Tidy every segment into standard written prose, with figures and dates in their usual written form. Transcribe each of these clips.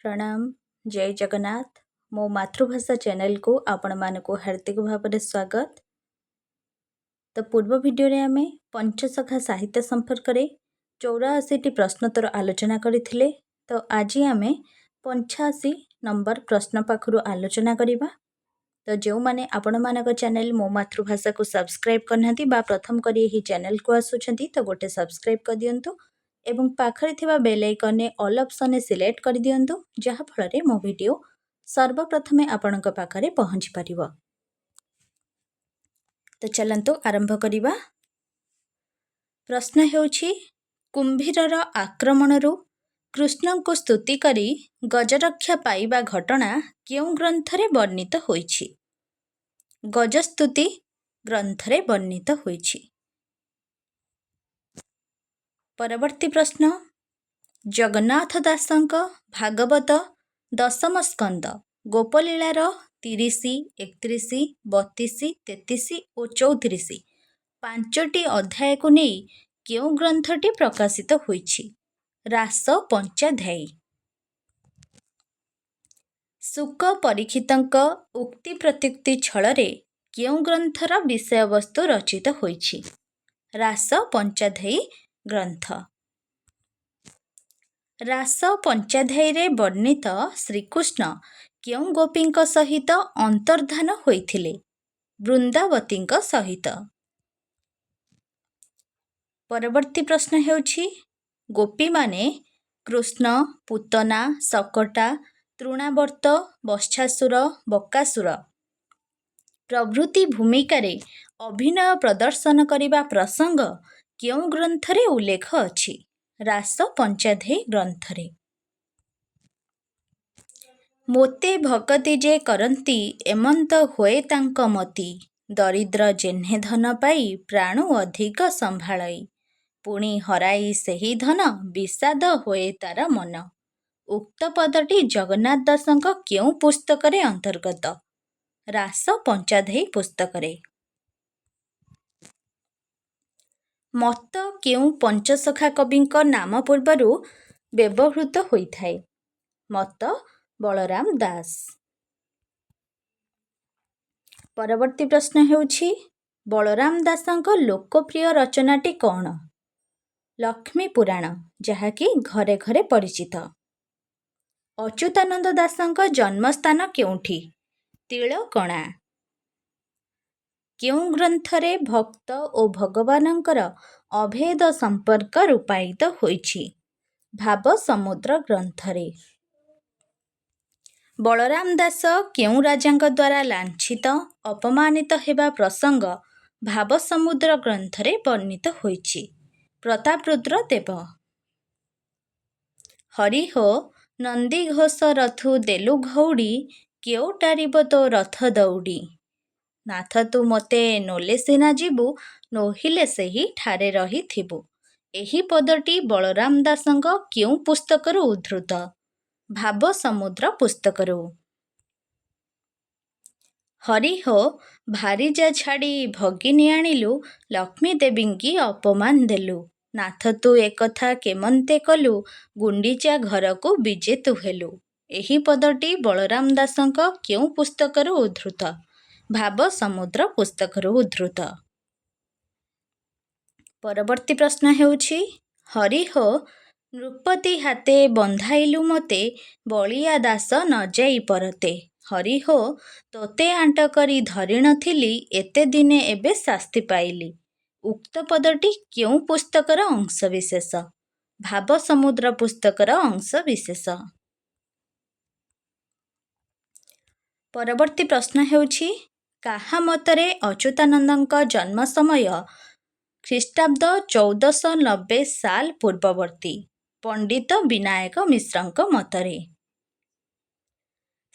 प्रणाम जय जगन्नाथ मो मातृभाषा चैनल को आपण मानक हार्दिक भाव में स्वागत। तो पूर्व वीडियो रे आमे पंचसखा साहित्य संपर्क में 84 प्रश्नोत्तर आलोचना करथिले। तो आज आमे 85 नंबर प्रश्न पाखरु आलोचना करिबा। तो जो माने आपण मानक चैनल मो मातृभाषा को सब्सक्राइब करनांती बा प्रथम करी ही चैनल को आसुछंती तो गोटे सब्सक्राइब कर दियंतु एवं पाखरे थिबा बेल आइकन ने ऑल ऑप्शन सिलेक्ट कर दियंतु जहा फल रे मो वीडियो सर्वप्रथमे आपणक पाखरे पहुंची परिबो। तो चलंतु आरंभ करिबा। प्रश्न हेउछि कुंभीरर आक्रमणरु कृष्ण को स्तुति करी गजरक्षा पाइबा घटना केउ ग्रंथरे वर्णित होइछि? गजस्तुति ग्रंथरे वर्णित होइछि। परवर्ती प्रश्न जगन्नाथ दासंक भागवत दशम स्कंद गोपलीलार 30, 31, 32, 33 और 34 पांचटी अध्याय को नहीं केउ ग्रंथटी प्रकाशित होइछि? रास पंचाध्यायी। सुक परीक्षितंक उक्ति प्रत्युक्ति छଳରେ केउ ग्रंथर विषय वस्तु रचित होइछि? रास पंचाध्यायी ग्रंथ। रास पंचाध्यायी रे वर्णित श्रीकृष्ण केउ गोपींक सहित अंतर्धान होइथिले? वृंदावतींक सहित। परवर्ती प्रश्न हेउछि गोपी माने कृष्ण, पूतना, सकटा, तृणावर्त, वत्सासुर, बकासुर प्रभृति भूमिकारे अभिनय प्रदर्शन करिबा प्रसंग केउ ग्रंथरे उल्लेख अछि? रास पंचाध्यायी ग्रंथरे। मोते भगति जे करंती एमंत होए तांक मती दरिद्र जेह्ने धन पाई प्राणु अधिक संभाळई पुणी हराई सेही धन विषाद होए तार मन। उक्त पदटी जगन्नाथ दासंक केउ पुस्तकरे अंतर्गत? रास पंचाध्यायी पुस्तकरे। मत केउ पंचसखा कविंक नाम पूर्वरु व्यवहृत होइथाए? मत बलराम दास। परवर्ती प्रश्न हेउछि बलराम दासंक लोकप्रिय रचनाटी कौन? लक्ष्मी पुराण जहाँकि घरे घरे परिचित। अच्युतानंद दासंक जन्मस्थान केउठी? तिलकणा। केउ ग्रंथरे भक्त और भगवानंकर अभेद संपर्क रूपायित होइछि? भाव समुद्र ग्रंथरे। बलराम दास केउ राजांक द्वारा लांछित अपमानित हेबा प्रसंग भाव समुद्र ग्रंथरे वर्णित होइछि? प्रतापरुद्र देव। हरिहो नंदी घोष रथु देलु घौड़ी केउटारिब तो रथ दौड़ी नाथ तू मते नोले सिना जीबु नोहिले सेही ठारे रही थिबु। एही पदटी बलराम दासंक केउ पुस्तकरु उद्धृत? भाव समुद्र पुस्तकरु। हरिहो भारिजा छाड़ी भगिनी आनिलु लक्ष्मी देवींकी अपमान देलु नाथ तू एकथा केमंते कलु गुंडीचा घरकू विजे तू हेलु। एही पदटी बलराम दासंक केउ पुस्तकरु उद्धृत? भाव समुद्र पुस्तकरु उद्धृत। परवर्ती प्रश्न हेउछि हरिहो नृपति हाते बंधाइलु मते बलिया दास न जाई परते हरिहो तोते आंट करी धरि नथिली एते दिने एबे शास्ति पाइली। उक्त पदटी केउ पुस्तकर अंश विशेष? भाव समुद्र पुस्तकर अंश विशेष। परवर्ती प्रश्न हेउछि काहा मतरे अच्युतानंदंक जन्म समय ख्रीष्टाब्द 1490 साल पूर्ववर्ती? पंडित विनायक मिश्रंक मतरे।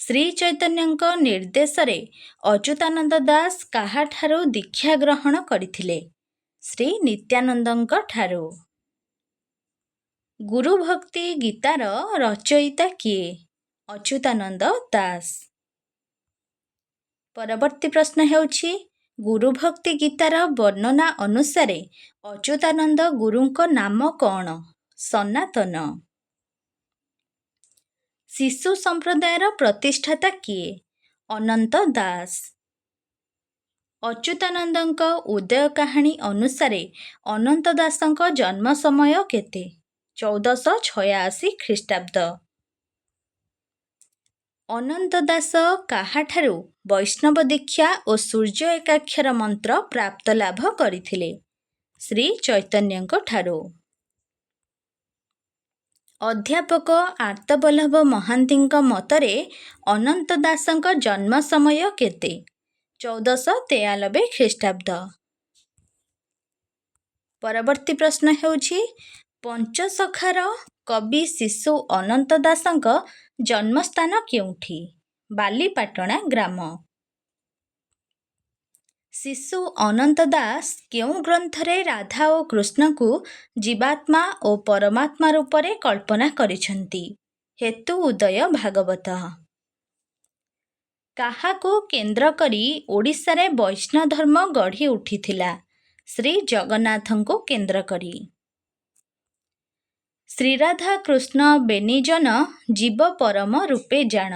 श्री चैतन्यंक निर्देशरे अच्युतानंद दास काहाठारु दीक्षा ग्रहण करिथिले? श्री नित्यानंदंक ठारु। गुरु भक्ति गीतार रचयिता किए? अच्युतानंद दास। परवर्ती प्रश्न हेउछि गुरु भक्ति गीतार वर्णना अनुसारे अच्युतानंद गुरुंक नाम कौन? सनातन। ଶିଶୁ ସମ୍ପ୍ରଦାୟର ପ୍ରତିଷ୍ଠାତା କିଏ? ଅନନ୍ତ ଦାସ। ଅଚ୍ୟୁତାନନ୍ଦଙ୍କ ଉଦୟ କାହାଣୀ ଅନୁସାରେ ଅନନ୍ତ ଦାସଙ୍କ ଜନ୍ମ ସମୟ କେତେ? 1486 ଖ୍ରୀଷ୍ଟାବ୍ଦ। ଅନନ୍ତ ଦାସ କାହାଠାରୁ ବୈଷ୍ଣବ ଦୀକ୍ଷା ଓ ସୂର୍ଯ୍ୟ ଏକାକ୍ଷର ମନ୍ତ୍ର ପ୍ରାପ୍ତ ଲାଭ କରିଥିଲେ? ଶ୍ରୀ ଚୈତନ୍ୟଙ୍କ ଠାରୁ। ଅଧ୍ୟାପକ ଆର୍ତ୍ତବଲ୍ଲଭ ମହାନ୍ତିଙ୍କ ମତରେ ଅନନ୍ତ ଦାସଙ୍କ ଜନ୍ମ ସମୟ କେତେ? 1493 ଖ୍ରୀଷ୍ଟାବ୍ଦ। ପରବର୍ତ୍ତୀ ପ୍ରଶ୍ନ ହେଉଛି ପଞ୍ଚସଖାର କବି ଶିଶୁ ଅନନ୍ତ ଦାସଙ୍କ ଜନ୍ମସ୍ଥାନ କେଉଁଠି? ବାଲିପାଟଣା ଗ୍ରାମ। ଶିଶୁ ଅନନ୍ତ ଦାସ କେଉଁ ଗ୍ରନ୍ଥରେ ରାଧା ଓ କୃଷ୍ଣଙ୍କୁ ଜୀବାତ୍ମା ଓ ପରମାତ୍ମା ରୂପରେ କଳ୍ପନା କରିଛନ୍ତି? ହେତୁ ଉଦୟ ଭାଗବତ। କାହାକୁ କେନ୍ଦ୍ର କରି ଓଡ଼ିଶାରେ ବୈଷ୍ଣବ ଧର୍ମ ଗଢ଼ି ଉଠିଥିଲା? ଶ୍ରୀ ଜଗନ୍ନାଥଙ୍କୁ କେନ୍ଦ୍ର କରି। ଶ୍ରୀରାଧା କୃଷ୍ଣ ବେନିଜନ ଜୀବ ପରମ ରୂପେ ଜାଣ।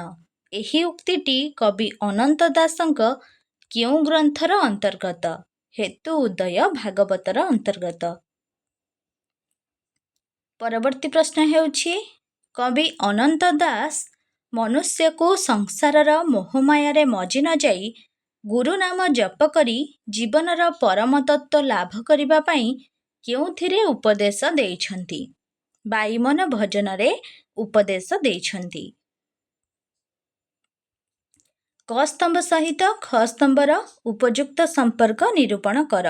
ଏହି ଉକ୍ତିଟି କବି ଅନନ୍ତ ଦାସଙ୍କ କେଉଁ ଗ୍ରନ୍ଥର ଅନ୍ତର୍ଗତ? ହେତୁ ଉଦୟ ଭାଗବତର ଅନ୍ତର୍ଗତ। ପରବର୍ତ୍ତୀ ପ୍ରଶ୍ନ ହେଉଛି କବି ଅନନ୍ତ ଦାସ ମନୁଷ୍ୟକୁ ସଂସାରର ମୋହମାୟାରେ ମଜି ନ ଯାଇ ଗୁରୁ ନାମ ଜପ କରି ଜୀବନର ପରମ ତତ୍ତ୍ୱ ଲାଭ କରିବା ପାଇଁ କେଉଁଥିରେ ଉପଦେଶ ଦେଇଛନ୍ତି? ବାଇମନ ଭଜନରେ ଉପଦେଶ ଦେଇଛନ୍ତି। କ ସ୍ତମ୍ଭ ସହିତ ଖ ସ୍ତମ୍ଭର ଉପଯୁକ୍ତ ସମ୍ପର୍କ ନିରୂପଣ କର।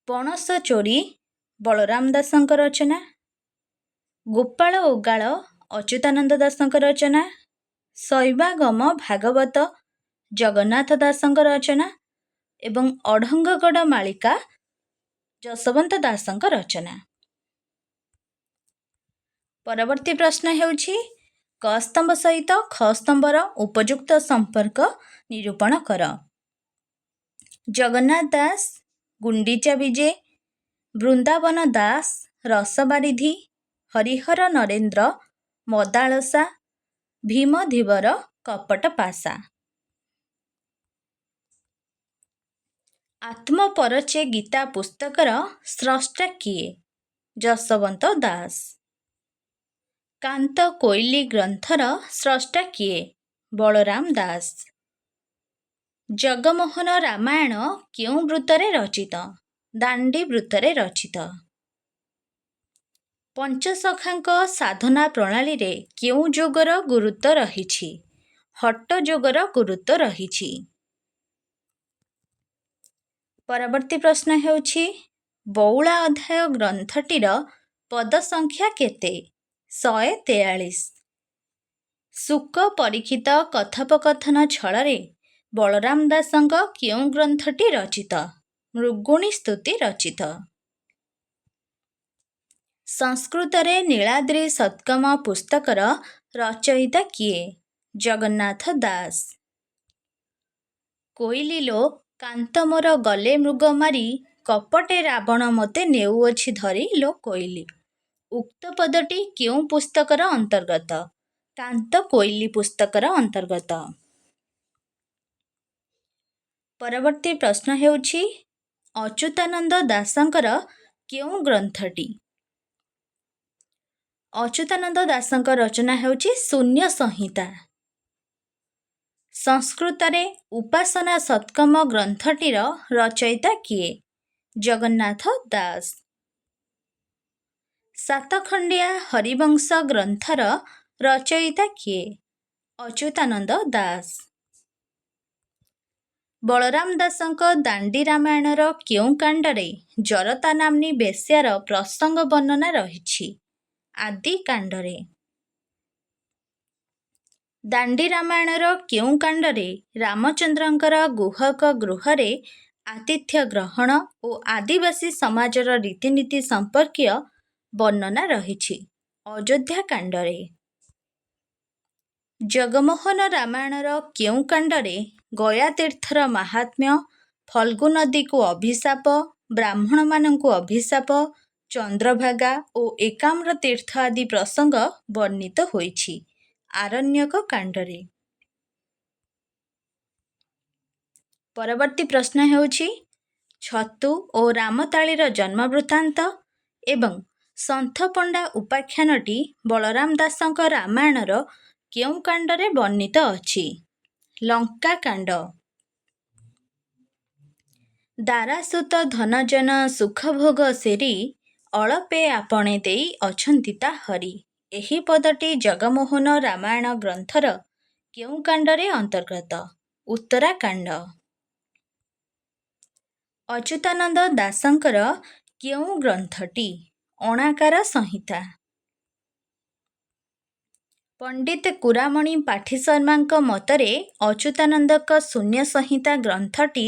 ପଣସ ଚୋରି ବଳରାମ ଦାସଙ୍କ ରଚନା। ଗୋପାଳ ଓଗାଳ ଅଚ୍ୟୁତାନନ୍ଦ ଦାସଙ୍କ ରଚନା। ଶୈବାଗମ ଭାଗବତ ଜଗନ୍ନାଥ ଦାସଙ୍କ ରଚନା ଏବଂ ଅଢଙ୍ଗଗଡ଼ ମାଳିକା ଯଶୋବନ୍ତ ଦାସଙ୍କ ରଚନା। ପରବର୍ତ୍ତୀ ପ୍ରଶ୍ନ ହେଉଛି କ ସ୍ତମ୍ଭ ସହିତ ଖ ସ୍ତମ୍ଭର ଉପଯୁକ୍ତ ସମ୍ପର୍କ ନିରୂପଣ କର। ଜଗନ୍ନାଥ ଦାସ ଗୁଣ୍ଡିଚା ବିଜେ, ବୃନ୍ଦାବନ ଦାସ ରସବାରିଧି, ହରିହର ନରେନ୍ଦ୍ର ମଦାଳସା, ଭୀମ ଧୀବର କପଟ ପାସା। ଆତ୍ମପରଚେ ଗୀତା ପୁସ୍ତକର ସ୍ରଷ୍ଟା କିଏ? ଯଶୋବନ୍ତ ଦାସ। କାନ୍ତ କୋଇଲି ଗ୍ରନ୍ଥର ସ୍ରଷ୍ଟା କିଏ? ବଳରାମ ଦାସ। ଜଗମୋହନ ରାମାୟଣ କେଉଁ ବୃତ୍ତରେ ରଚିତ? ଦାଣ୍ଡି ବୃତ୍ତରେ ରଚିତ। ପଞ୍ଚସଖାଙ୍କ ସାଧନା ପ୍ରଣାଳୀରେ କେଉଁ ଯୋଗର ଗୁରୁତ୍ୱ ରହିଛି? ହଠ ଯୋଗର ଗୁରୁତ୍ୱ ରହିଛି। ପରବର୍ତ୍ତୀ ପ୍ରଶ୍ନ ହେଉଛି ବଉଳା ଅଧ୍ୟାୟ ଗ୍ରନ୍ଥଟିର ପଦ ସଂଖ୍ୟା କେତେ? 143। ଶୁକ ପରୀକ୍ଷିତ କଥୋପକଥନ ଛଳରେ ବଳରାମ ଦାସଙ୍କ କେଉଁ ଗ୍ରନ୍ଥଟି ରଚିତ? ମୃଗୁଣୀ ସ୍ତୁତି ରଚିତ। ସଂସ୍କୃତରେ ନୀଳାଦ୍ରି ସତ୍କମ ପୁସ୍ତକର ରଚୟିତା କିଏ? ଜଗନ୍ନାଥ ଦାସ। କୋଇଲି ଲୋ କାନ୍ତ ମୋର ଗଲେ ମୃଗ ମାରି, କପଟେ ରାବଣ ମୋତେ ନେଉଅଛି ଧରି ଲୋ କୋଇଲି। ଉକ୍ତ ପଦଟି କେଉଁ ପୁସ୍ତକର ଅନ୍ତର୍ଗତ? କାନ୍ତ କୋଇଲି ପୁସ୍ତକର ଅନ୍ତର୍ଗତ। ପରବର୍ତ୍ତୀ ପ୍ରଶ୍ନ ହେଉଛି ଅଚ୍ୟୁତାନନ୍ଦ ଦାସଙ୍କର କେଉଁ ଗ୍ରନ୍ଥଟି? ଅଚ୍ୟୁତାନନ୍ଦ ଦାସଙ୍କ ରଚନା ହେଉଛି ଶୂନ୍ୟ ସଂହିତା। ସଂସ୍କୃତରେ ଉପାସନା ସତ୍କମ ଗ୍ରନ୍ଥଟିର ରଚୟିତା କିଏ? ଜଗନ୍ନାଥ ଦାସ। ସାତଖଣ୍ଡିଆ ହରିବଂଶ ଗ୍ରନ୍ଥର ରଚୟିତା କିଏ? ଅଚ୍ୟୁତାନନ୍ଦ ଦାସ। ବଳରାମ ଦାସଙ୍କ ଦାଣ୍ଡି ରାମାୟଣର କେଉଁ କାଣ୍ଡରେ ଜରତା ନାମ୍ନୀ ବେଶ୍ୟାର ପ୍ରସଙ୍ଗ ବର୍ଣ୍ଣନା ରହିଛି? ଆଦି କାଣ୍ଡରେ। ଦାଣ୍ଡି ରାମାୟଣର କେଉଁ କାଣ୍ଡରେ ରାମଚନ୍ଦ୍ରଙ୍କର ଗୁହକ ଗୃହରେ ଆତିଥ୍ୟ ଗ୍ରହଣ ଓ ଆଦିବାସୀ ସମାଜର ରୀତିନୀତି ସମ୍ପର୍କୀୟ ବର୍ଣ୍ଣନା ରହିଛି? ଅଯୋଧ୍ୟା କାଣ୍ଡରେ। ଜଗମୋହନ ରାମାୟଣର କେଉଁ କାଣ୍ଡରେ ଗୟାତୀର୍ଥର ମାହାତ୍ମ୍ୟ, ଫଲ୍ଗୁ ନଦୀକୁ ଅଭିଶାପ, ବ୍ରାହ୍ମଣମାନଙ୍କୁ ଅଭିଶାପ, ଚନ୍ଦ୍ରଭାଗା ଓ ଏକାମ୍ର ତୀର୍ଥ ଆଦି ପ୍ରସଙ୍ଗ ବର୍ଣ୍ଣିତ ହୋଇଛି ଆରଣ୍ୟକ କାଣ୍ଡରେ। ପରବର୍ତ୍ତୀ ପ୍ରଶ୍ନ ହେଉଛି ଛତୁ ଓ ରାମତାଳିର ଜନ୍ମ ବୃତ୍ତାନ୍ତ ଏବଂ ସନ୍ଥପଣ୍ଡା ଉପାଖ୍ୟାନଟି ବଳରାମ ଦାସଙ୍କ ରାମାୟଣର କେଉଁ କାଣ୍ଡରେ ବର୍ଣ୍ଣିତ ଅଛି? ଲଙ୍କାକାଣ୍ଡ। ଦାରାସୁତ ଧନଜନ ସୁଖଭୋଗ ସେରି ଅଳପେ ଆପଣେ ଦେଇ ଅଛନ୍ତି ତା ହରି। ଏହି ପଦଟି ଜଗମୋହନ ରାମାୟଣ ଗ୍ରନ୍ଥର କେଉଁ କାଣ୍ଡରେ ଅନ୍ତର୍ଗତ? ଉତ୍ତରାକାଣ୍ଡ। ଅଚ୍ୟୁତାନନ୍ଦ ଦାସଙ୍କର କେଉଁ ଗ୍ରନ୍ଥଟି? ଅଣାକାର ସଂହିତା। ପଣ୍ଡିତ କୁରାମଣି ପାଠିଶର୍ମାଙ୍କ ମତରେ ଅଚ୍ୟୁତାନନ୍ଦଙ୍କ ଶୂନ୍ୟ ସଂହିତା ଗ୍ରନ୍ଥଟି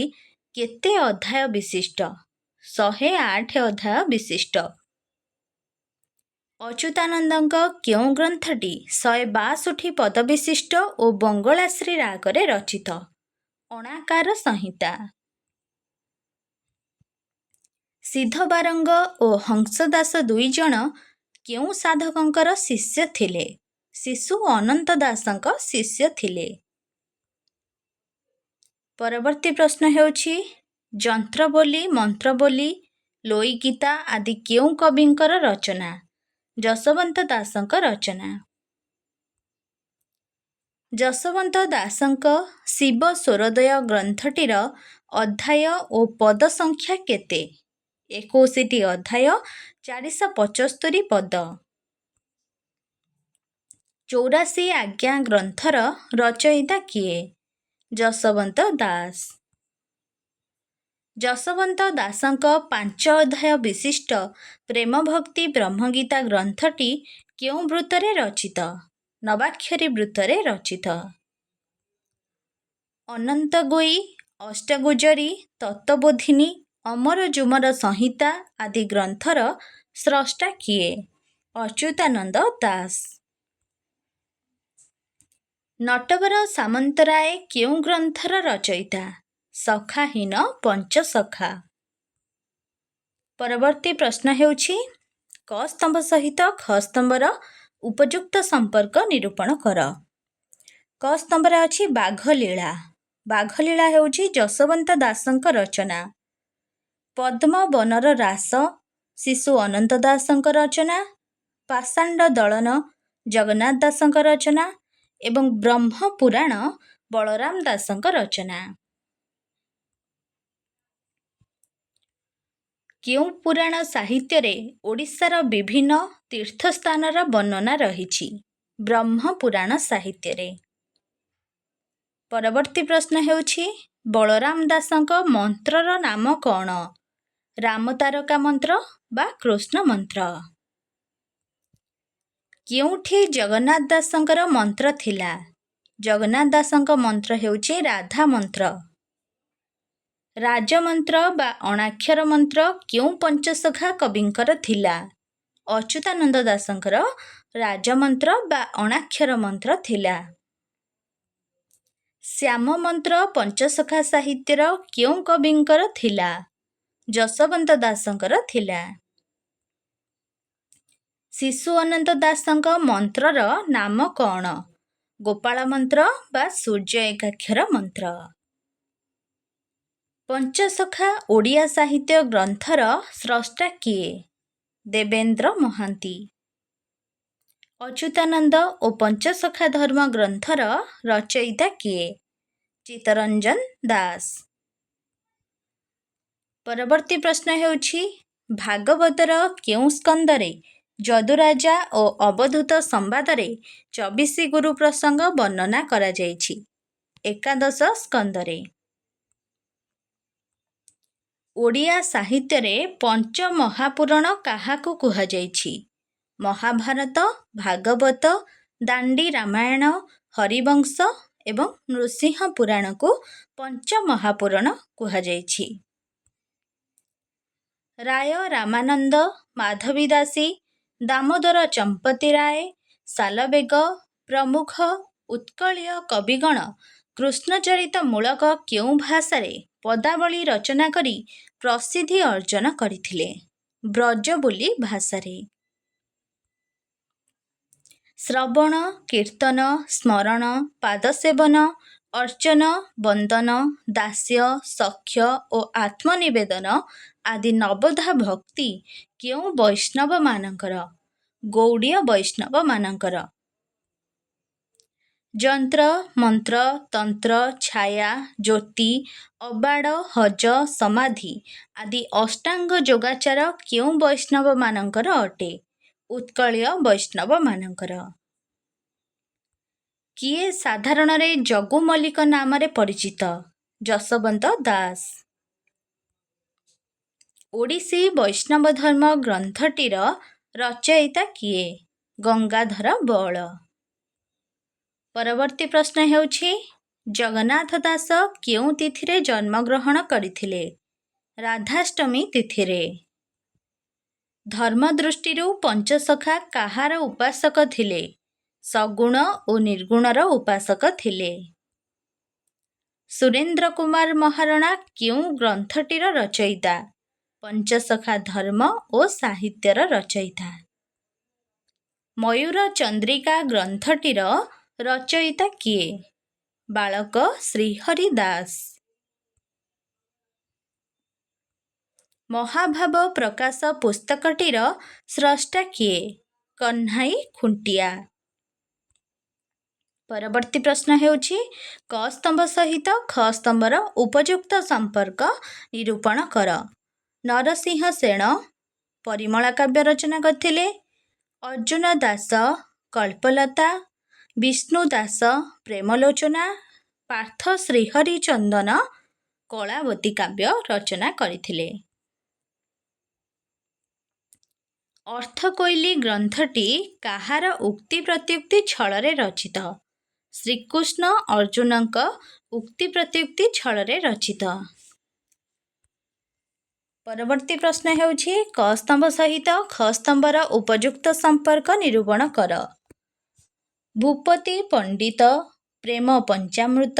କେତେ ଅଧ୍ୟାୟ ବିଶିଷ୍ଟ? 108 ଅଧ୍ୟାୟ ବିଶିଷ୍ଟ। ଅଚ୍ୟୁତାନନ୍ଦଙ୍କ କେଉଁ ଗ୍ରନ୍ଥଟି 162 ପଦ ବିଶିଷ୍ଟ ଓ ବଙ୍ଗଳାଶ୍ରୀ ରାଗରେ ରଚିତ? ଅଣାକାର ସଂହିତା। ସିଦ୍ଧବାରଙ୍ଗ ଓ ହଂସଦାସ ଦୁଇଜଣ କେଉଁ ସାଧକଙ୍କର ଶିଷ୍ୟ ଥିଲେ? ଶିଶୁ ଅନନ୍ତ ଦାସଙ୍କ ଶିଷ୍ୟ ଥିଲେ। ପରବର୍ତ୍ତୀ ପ୍ରଶ୍ନ ହେଉଛି ଯନ୍ତ୍ରବୋଲି, ମନ୍ତ୍ରବୋଲି, ଲୋଇଗୀତା ଆଦି କେଉଁ କବିଙ୍କର ରଚନା? ଯଶୋବନ୍ତ ଦାସଙ୍କ ରଚନା। ଯଶୋବନ୍ତ ଦାସଙ୍କ ଶିବ ସ୍ୱରୋଦୟ ଗ୍ରନ୍ଥଟିର ଅଧ୍ୟାୟ ଓ ପଦ ସଂଖ୍ୟା କେତେ? 21ଟି ଅଧ୍ୟାୟ, 475 ପଦ। 84 ଆଜ୍ଞା ଗ୍ରନ୍ଥର ରଚୟିତା କିଏ? ଯଶୋବନ୍ତ ଦାସ। ଯଶୋବନ୍ତ ଦାସଙ୍କ 5 ଅଧ୍ୟାୟ ବିଶିଷ୍ଟ ପ୍ରେମଭକ୍ତି ବ୍ରହ୍ମଗୀତା ଗ୍ରନ୍ଥଟି କେଉଁ ବୃତ୍ତରେ ରଚିତ? ନବାକ୍ଷରୀ ବୃତ୍ତରେ ରଚିତ। ଅନନ୍ତ ଗୋଇ, ଅଷ୍ଟଗୁଜରୀ, ତତ୍ତ୍ୱବୋଧିନୀ, ଅମର ଯୁମର ସଂହିତା ଆଦି ଗ୍ରନ୍ଥର ସ୍ରଷ୍ଟା କିଏ? ଅଚ୍ୟୁତାନନ୍ଦ ଦାସ। ନଟବର ସାମନ୍ତରାୟ କେଉଁ ଗ୍ରନ୍ଥର ରଚୟିତା? ସଖାହୀନ ପଞ୍ଚସଖା। ପରବର୍ତ୍ତୀ ପ୍ରଶ୍ନ ହେଉଛି କ ସ୍ତମ୍ଭ ସହିତ ଖ ସ୍ତମ୍ଭର ଉପଯୁକ୍ତ ସମ୍ପର୍କ ନିରୂପଣ କର। କ ସ୍ତମ୍ଭରେ ଅଛି ବାଘଲୀଳା। ବାଘଲୀଳା ହେଉଛି ଯଶୋବନ୍ତ ଦାସଙ୍କ ରଚନା। ପଦ୍ମ ବନର ରାସ ଶିଶୁ ଅନନ୍ତ ଦାସଙ୍କ ରଚନା। ପାଷାଣ୍ଡ ଦଳନ ଜଗନ୍ନାଥ ଦାସଙ୍କ ରଚନା ଏବଂ ବ୍ରହ୍ମ ପୁରାଣ ବଳରାମ ଦାସଙ୍କ ରଚନା। କେଉଁ ପୁରାଣ ସାହିତ୍ୟରେ ଓଡ଼ିଶାର ବିଭିନ୍ନ ତୀର୍ଥସ୍ଥାନର ବର୍ଣ୍ଣନା ରହିଛି? ବ୍ରହ୍ମ ପୁରାଣ ସାହିତ୍ୟରେ। ପରବର୍ତ୍ତୀ ପ୍ରଶ୍ନ ହେଉଛି ବଳରାମ ଦାସଙ୍କ ମନ୍ତ୍ରର ନାମ କ'ଣ? ରାମତାରକା ମନ୍ତ୍ର ବା କୃଷ୍ଣ ମନ୍ତ୍ର। କେଉଁଠି ଜଗନ୍ନାଥ ଦାସଙ୍କର ମନ୍ତ୍ର ଥିଲା? ଜଗନ୍ନାଥ ଦାସଙ୍କ ମନ୍ତ୍ର ହେଉଛି ରାଧା ମନ୍ତ୍ର। ରାଜମନ୍ତ୍ର ବା ଅଣାକ୍ଷର ମନ୍ତ୍ର କେଉଁ ପଞ୍ଚସଖା କବିଙ୍କର ଥିଲା? ଅଚ୍ୟୁତାନନ୍ଦ ଦାସଙ୍କର ରାଜମନ୍ତ୍ର ବା ଅଣାକ୍ଷର ମନ୍ତ୍ର ଥିଲା। ଶ୍ୟାମ ମନ୍ତ୍ର ପଞ୍ଚସଖା ସାହିତ୍ୟର କେଉଁ କବିଙ୍କର ଥିଲା? ଯଶୋବନ୍ତ ଦାସଙ୍କର ଥିଲା। ଶିଶୁ ଅନନ୍ତ ଦାସଙ୍କ ମନ୍ତ୍ରର ନାମ କ'ଣ? ଗୋପାଳ ମନ୍ତ୍ର ବା ସୂର୍ଯ୍ୟ ଏକାକ୍ଷର ମନ୍ତ୍ର। ପଞ୍ଚସଖା ଓଡ଼ିଆ ସାହିତ୍ୟ ଗ୍ରନ୍ଥର ସ୍ରଷ୍ଟା କିଏ? ଦେବେନ୍ଦ୍ର ମହାନ୍ତି। ଅଚ୍ୟୁତାନନ୍ଦ ଓ ପଞ୍ଚସଖା ଧର୍ମ ଗ୍ରନ୍ଥର ରଚୟିତା କିଏ? ଚିତ୍ତରଞ୍ଜନ ଦାସ। ପରବର୍ତ୍ତୀ ପ୍ରଶ୍ନ ହେଉଛି ଭାଗବତର କେଉଁ ସ୍କନ୍ଧରେ ଯଦୁରାଜା ଓ ଅବଧୂତ ସମ୍ବାଦରେ 24 ଗୁରୁ ପ୍ରସଙ୍ଗ ବର୍ଣ୍ଣନା କରାଯାଇଛି? ଏକାଦଶ ସ୍କନ୍ଧରେ। ଓଡ଼ିଆ ସାହିତ୍ୟରେ ପଞ୍ଚମହାପୁରାଣ କାହାକୁ କୁହାଯାଇଛି? ମହାଭାରତ, ଭାଗବତ, ଦାଣ୍ଡି ରାମାୟଣ, ହରିବଂଶ ଏବଂ ନୃସିଂହ ପୁରାଣକୁ ପଞ୍ଚମହାପୁରାଣ କୁହାଯାଇଛି। ରାୟ ରାମାନନ୍ଦ, ମାଧବୀ ଦାସୀ, ଦାମୋଦର ଚମ୍ପତି ରାୟ, ସାଲବେଗ ପ୍ରମୁଖ ଉତ୍କଳୀୟ କବିଗଣ କୃଷ୍ଣଚରିତ ମୂଳକ କେଉଁ ଭାଷାରେ ପଦାବଳୀ ରଚନା କରି ପ୍ରସିଦ୍ଧି ଅର୍ଜନ କରିଥିଲେ? ବ୍ରଜବୋଲି ଭାଷାରେ। ଶ୍ରବଣ, କୀର୍ତ୍ତନ, ସ୍ମରଣ, ପାଦସେବନ, ଅର୍ଚ୍ଚନ, ବନ୍ଦନ, ଦାସ୍ୟ, ସଖ୍ୟ ଓ ଆତ୍ମନିବେଦନ ଆଦି ନବଧା ଭକ୍ତି କେଉଁ ବୈଷ୍ଣବମାନଙ୍କର? ଗୌଡ଼ୀୟ ବୈଷ୍ଣବମାନଙ୍କର। ଯନ୍ତ୍ର, ମନ୍ତ୍ର, ତନ୍ତ୍ର, ଛାୟା, ଜ୍ୟୋତି, ଅବାଡ଼, ହଜ, ସମାଧି ଆଦି ଅଷ୍ଟାଙ୍ଗ ଯୋଗାଚାର କେଉଁ ବୈଷ୍ଣବମାନଙ୍କର ଅଟେ? ଉତ୍କଳୀୟ ବୈଷ୍ଣବମାନଙ୍କର। କିଏ ସାଧାରଣରେ ଜଗୁ ମଲ୍ଲିକ ନାମରେ ପରିଚିତ? ଯଶୋବନ୍ତ ଦାସ। ଓଡ଼ିଶୀ ବୈଷ୍ଣବ ଧର୍ମ ଗ୍ରନ୍ଥଟିର ରଚୟିତା କିଏ? ଗଙ୍ଗାଧର ବଳ। ପରବର୍ତ୍ତୀ ପ୍ରଶ୍ନ ହେଉଛି, ଜଗନ୍ନାଥ ଦାସ କେଉଁ ତିଥିରେ ଜନ୍ମଗ୍ରହଣ କରିଥିଲେ? ରାଧାଷ୍ଟମୀ ତିଥିରେ। ଧର୍ମ ଦୃଷ୍ଟିରୁ ପଞ୍ଚସଖା କାହାର ଉପାସକ ଥିଲେ? ସଗୁଣ ଓ ନିର୍ଗୁଣର ଉପାସକ ଥିଲେ। ସୁରେନ୍ଦ୍ର କୁମାର ମହାରଣା କେଉଁ ଗ୍ରନ୍ଥଟିର ରଚୟିତା? ପଞ୍ଚସଖା ଧର୍ମ ଓ ସାହିତ୍ୟର ରଚୟିତା। ମୟୂର ଚନ୍ଦ୍ରିକା ଗ୍ରନ୍ଥଟିର ରଚୟିତା କିଏ? ବାଳକ ଶ୍ରୀହରି ଦାସ। ମହାଭାବ ପ୍ରକାଶ ପୁସ୍ତକଟିର ସ୍ରଷ୍ଟା କିଏ? କହ୍ନାଇ ଖୁଣ୍ଟିଆ। ପରବର୍ତ୍ତୀ ପ୍ରଶ୍ନ ହେଉଛି, କ ସ୍ତମ୍ଭ ସହିତ ଖ ସ୍ତମ୍ଭର ଉପଯୁକ୍ତ ସମ୍ପର୍କ ନିରୂପଣ କର। ନରସିଂହ ସେଣ ପରିମଳା କାବ୍ୟ ରଚନା କରିଥିଲେ। ଅର୍ଜୁନ ଦାସ କଳ୍ପଲତା, ବିଷ୍ଣୁ ଦାସ ପ୍ରେମଲୋଚନା, ପାର୍ଥ ଶ୍ରୀହରି ଚନ୍ଦନ କଳାବତୀ କାବ୍ୟ ରଚନା କରିଥିଲେ। ଅର୍ଥକୋଇଲି ଗ୍ରନ୍ଥଟି କାହାର ଉକ୍ତି ପ୍ରତ୍ୟୁକ୍ତି ଛଳରେ ରଚିତ? ଶ୍ରୀକୃଷ୍ଣ ଅର୍ଜୁନଙ୍କ ଉକ୍ତି ପ୍ରତ୍ୟୁକ୍ତି ଛଳରେ ରଚିତ। ପରବର୍ତ୍ତୀ ପ୍ରଶ୍ନ ହେଉଛି, କ ସ୍ତମ୍ଭ ସହିତ ଖ ସ୍ତମ୍ଭର ଉପଯୁକ୍ତ ସମ୍ପର୍କ ନିରୂପଣ କର। ଭୂପତି ପଣ୍ଡିତ ପ୍ରେମ ପଞ୍ଚାମୃତ,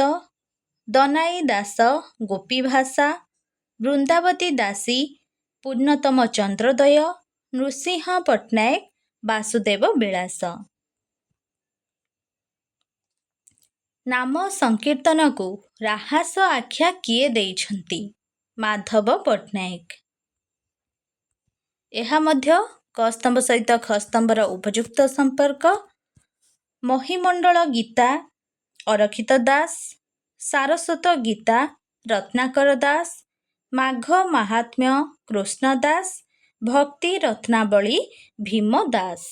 ଦନାଇ ଦାସ ଗୋପୀଭାଷା, ବୃନ୍ଦାବତୀ ଦାସୀ ପୂର୍ଣ୍ଣତମ ଚନ୍ଦ୍ରୋଦୟ, ନୃସିଂହ ପଟ୍ଟନାୟକ ବାସୁଦେବ ବିଳାସ। ନାମ ସଂକୀର୍ତ୍ତନକୁ ରାହାସ ଆଖ୍ୟା କିଏ ଦେଇଛନ୍ତି? ମାଧବ ପଟ୍ଟନାୟକ। ଏହା ମଧ୍ୟ କ ସ୍ତମ୍ଭ ସହିତ ଖ ସ୍ତମ୍ଭର ଉପଯୁକ୍ତ ସମ୍ପର୍କ। ମହିମଣ୍ଡଳ ଗୀତା ଅରକ୍ଷିତ ଦାସ, ସାରସ୍ୱତ ଗୀତା ରତ୍ନାକର ଦାସ, ମାଘ ମାହାତ୍ମ୍ୟ କୃଷ୍ଣ ଦାସ, ଭକ୍ତି ରତ୍ନାବଳୀ ଭୀମ ଦାସ।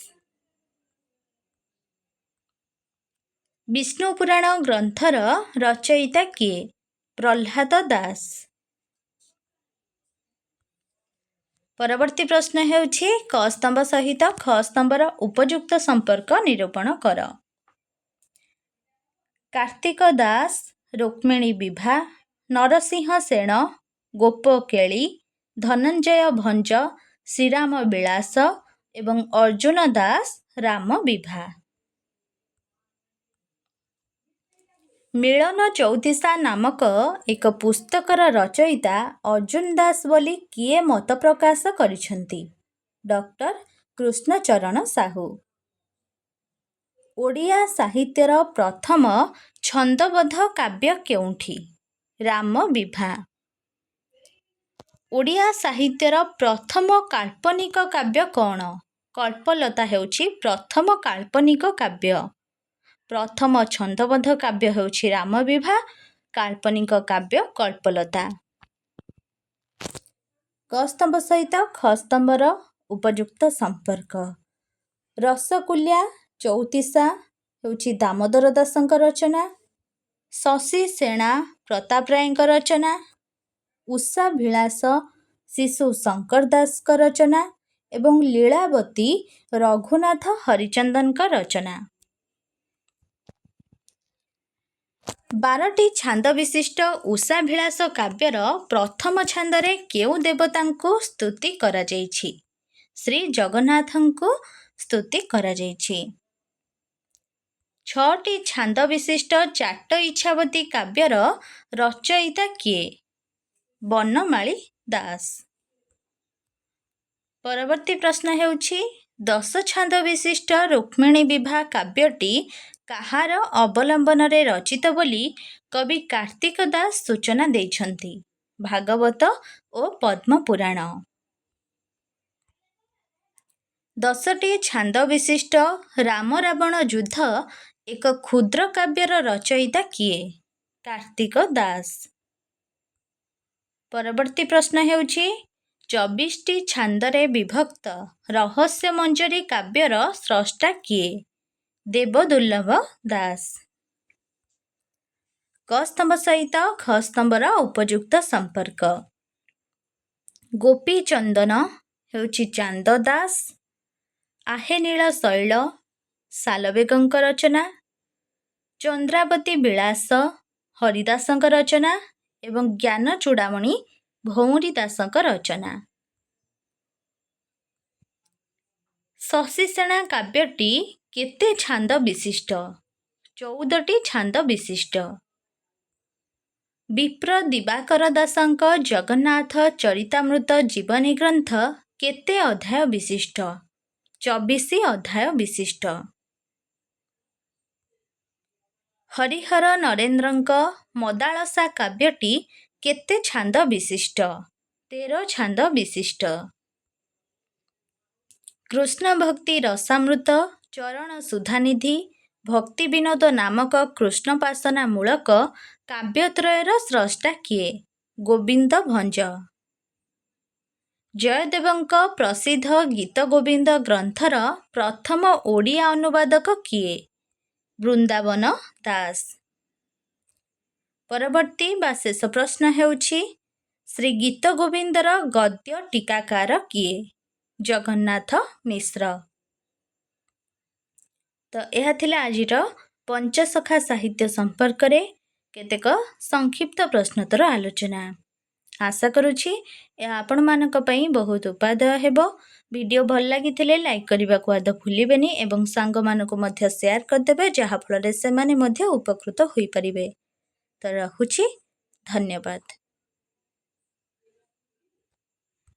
ବିଷ୍ଣୁ ପୁରାଣ ଗ୍ରନ୍ଥର ରଚୟିତା କିଏ? ପ୍ରହ୍ଲାଦ ଦାସ। ପରବର୍ତ୍ତୀ ପ୍ରଶ୍ନ ହେଉଛି, କ ସ୍ତମ୍ଭ ସହିତ ଖ ସ୍ତମ୍ଭର ଉପଯୁକ୍ତ ସମ୍ପର୍କ ନିରୂପଣ କର। କାର୍ତ୍ତିକ ଦାସ ରୁକ୍ମିଣୀ ବିଭା, ନରସିଂହ ସେଣ ଗୋପ କେଳି, ଧନଞ୍ଜୟ ଭଞ୍ଜ ଶ୍ରୀରାମ ବିଳାସ ଏବଂ ଅର୍ଜୁନ ଦାସ ରାମ ବିଭା। ମିଳନ ଚଉତିଶା ନାମକ ଏକ ପୁସ୍ତକର ରଚୟିତା ଅର୍ଜୁନ ଦାସ ବୋଲି କିଏ ମତ ପ୍ରକାଶ କରିଛନ୍ତି? ଡକ୍ଟର କୃଷ୍ଣଚରଣ ସାହୁ। ଓଡ଼ିଆ ସାହିତ୍ୟର ପ୍ରଥମ ଛନ୍ଦବଦ୍ଧ କାବ୍ୟ କେଉଁଠି? ରାମ ବିଭା। ଓଡ଼ିଆ ସାହିତ୍ୟର ପ୍ରଥମ କାଳ୍ପନିକ କାବ୍ୟ କ'ଣ? କଳ୍ପଲତା ହେଉଛି ପ୍ରଥମ କାଳ୍ପନିକ କାବ୍ୟ। ପ୍ରଥମ ଛନ୍ଦବଦ୍ଧ କାବ୍ୟ ହେଉଛି ରାମ ବିଭା, କାଳ୍ପନିକ କାବ୍ୟ କଳ୍ପଲତା। କ ସ୍ତମ୍ଭ ସହିତ ଖ ସ୍ତମ୍ଭର ଉପଯୁକ୍ତ ସମ୍ପର୍କ। ରସକୁଲ୍ୟା ଚଉତିଶା ହେଉଛି ଦାମୋଦର ଦାସଙ୍କ ରଚନା। ଶଶି ସେଣା ପ୍ରତାପ ରାୟଙ୍କ ରଚନା। ଉଷାଭିଳାଷ ଶିଶୁ ଶଙ୍କର ଦାସଙ୍କ ରଚନା ଏବଂ ଲୀଳାବତୀ ରଘୁନାଥ ହରିଚନ୍ଦନଙ୍କ ରଚନା। 12ଟି ଛାନ୍ଦ ବିଶିଷ୍ଟ ଉଷାଭିଳାଷ କାବ୍ୟର ପ୍ରଥମ ଛାନ୍ଦରେ କେଉଁ ଦେବତାଙ୍କୁ ସ୍ତୁତି କରାଯାଇଛି? ଶ୍ରୀ ଜଗନ୍ନାଥଙ୍କୁ ସ୍ତୁତି କରାଯାଇଛି। 6ଟି ଛାନ୍ଦ ବିଶିଷ୍ଟ ଚାଟ ଇଚ୍ଛାବତୀ କାବ୍ୟର ରଚୟିତା କିଏ? ବନମାଳୀ ଦାସ। ପରବର୍ତ୍ତୀ ପ୍ରଶ୍ନ ହେଉଛି ଦଶ ଛାନ୍ଦ ବିଶିଷ୍ଟ ରୁକ୍ମିଣୀ ବିଭା କାବ୍ୟଟି କାହାର ଅବଲମ୍ବନରେ ରଚିତ ବୋଲି କବି କାର୍ତ୍ତିକ ଦାସ ସୂଚନା ଦେଇଛନ୍ତି? ଭାଗବତ ଓ ପଦ୍ମପୁରାଣ। 10ଟି ଛାନ୍ଦ ବିଶିଷ୍ଟ ରାମ ରାବଣ ଯୁଦ୍ଧ ଏକ କ୍ଷୁଦ୍ର କାବ୍ୟର ରଚୟିତା କିଏ? କାର୍ତ୍ତିକ ଦାସ। ପରବର୍ତ୍ତୀ ପ୍ରଶ୍ନ ହେଉଛି 24ଟି ଛାନ୍ଦରେ ବିଭକ୍ତ ରହସ୍ୟ ମଞ୍ଜରୀ କାବ୍ୟର ସ୍ରଷ୍ଟା କିଏ? ଦେବଦୁର୍ଲ୍ଲଭ ଦାସ। କ ସ୍ତମ୍ଭ ସହିତ ଖ ସ୍ତମ୍ଭର ଉପଯୁକ୍ତ ସମ୍ପର୍କ। ଗୋପୀ ଚନ୍ଦନ ହେଉଛି ଚାନ୍ଦ ଦାସ। ଆହେ ନୀଳ ଶୈଳ ସାଲବେଗଙ୍କ ରଚନା। ଚନ୍ଦ୍ରାବତୀ ବିଳାସ ହରିଦାସଙ୍କ ରଚନା ଏବଂ ଜ୍ଞାନ ଚୂଡ଼ାମଣି ଭଉଁରୀ ଦାସଙ୍କ ରଚନା। ଶଶିସେନା କାବ୍ୟଟି କେତେ ଛାନ୍ଦ ବିଶିଷ୍ଟ? 14ଟି ଛାନ୍ଦ ବିଶିଷ୍ଟ। ବିପ୍ର ଦିବାକର ଦାସଙ୍କ ଜଗନ୍ନାଥ ଚରିତାମୃତ ଜୀବନୀ ଗ୍ରନ୍ଥ କେତେ ଅଧ୍ୟାୟ ବିଶିଷ୍ଟ? 24 ଅଧ୍ୟାୟ ବିଶିଷ୍ଟ। ହରିହର ନରେନ୍ଦ୍ରଙ୍କ ମଦାଳସା କାବ୍ୟଟି କେତେ ଛାନ୍ଦ ବିଶିଷ୍ଟ? 13 ଛାନ୍ଦ ବିଶିଷ୍ଟ। କୃଷ୍ଣ ଭକ୍ତି ରସାମୃତ ଚରଣ ସୁଧାନିଧି ଭକ୍ତି ବିନୋଦ ନାମକ କୃଷ୍ଣୋପାସନା ମୂଳକ କାବ୍ୟତ୍ରୟର ସ୍ରଷ୍ଟା କିଏ? ଗୋବିନ୍ଦ ଭଞ୍ଜ। ଜୟଦେବଙ୍କ ପ୍ରସିଦ୍ଧ ଗୀତଗୋବିନ୍ଦ ଗ୍ରନ୍ଥର ପ୍ରଥମ ଓଡ଼ିଆ ଅନୁବାଦକ କିଏ? ବୃନ୍ଦାବନ ଦାସ। ପରବର୍ତ୍ତୀ ବା ଶେଷ ପ୍ରଶ୍ନ ହେଉଛି ଶ୍ରୀ ଗୀତଗୋବିନ୍ଦର ଗଦ୍ୟ ଟୀକାକାର କିଏ? ଜଗନ୍ନାଥ ମିଶ୍ର। ତ ଏହା ଥିଲା ଆଜିର ପଞ୍ଚସଖା ସାହିତ୍ୟ ସମ୍ପର୍କରେ କେତେକ ସଂକ୍ଷିପ୍ତ ପ୍ରଶ୍ନୋତ୍ତର ଆଲୋଚନା। ଆଶା କରୁଛି ଏହା ଆପଣମାନଙ୍କ ପାଇଁ ବହୁତ ଉପାଦେୟ ହେବ। ଭିଡ଼ିଓ ଭଲ ଲାଗିଥିଲେ ଲାଇକ୍ କରିବାକୁ ଆଦୌ ଭୁଲିବେନି ଏବଂ ସାଙ୍ଗମାନଙ୍କୁ ମଧ୍ୟ ସେୟାର କରିଦେବେ, ଯାହାଫଳରେ ସେମାନେ ମଧ୍ୟ ଉପକୃତ ହୋଇପାରିବେ। ତ ରହୁଛି, ଧନ୍ୟବାଦ।